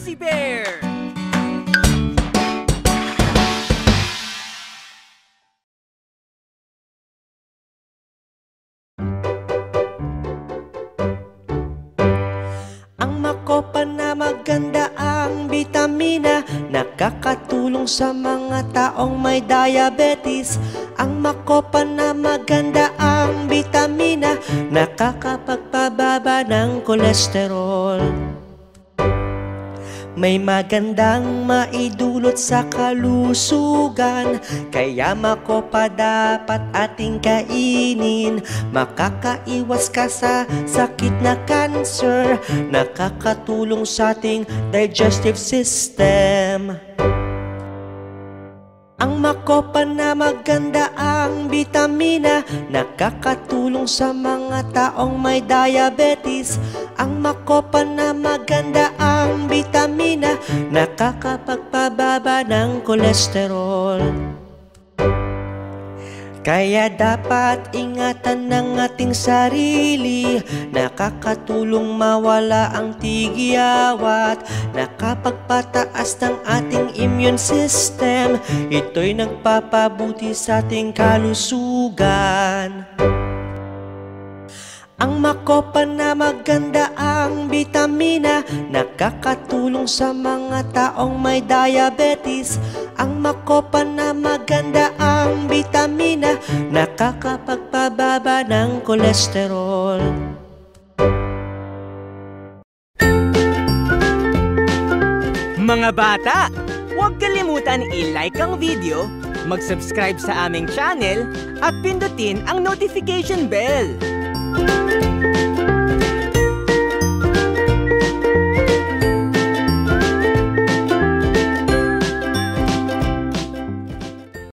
Fuzzy Bear! Ang makopa na maganda ang bitamina, nakakatulong sa mga taong may diabetes. Ang makopa na maganda ang bitamina, nakakapagpababa ng kolesterol. May magandang maidulot sa kalusugan, kaya makopa dapat ating kainin. Makakaiwas ka sa sakit na cancer, nakakatulong sa ating digestive system. Ang makopa na maganda ang bitamina, nakakatulong sa mga taong may diabetes. Ang makopa na maganda ang bitamina, nakakapagpababa ng kolesterol. Kaya dapat ingatan ng ating sarili, nakakatulong mawala ang tigiyawat, nakapagpataas ng ating immune system. Ito'y nagpapabuti sa ating kalusugan. Ang makopa na maganda ang bitamina, nakakatulong sa mga taong may diabetes. Ang makopa na maganda ang bitamina, nakakapagpababa ng kolesterol. Mga bata, huwag kalimutan i-like ang video, mag-subscribe sa aming channel, at pindutin ang notification bell.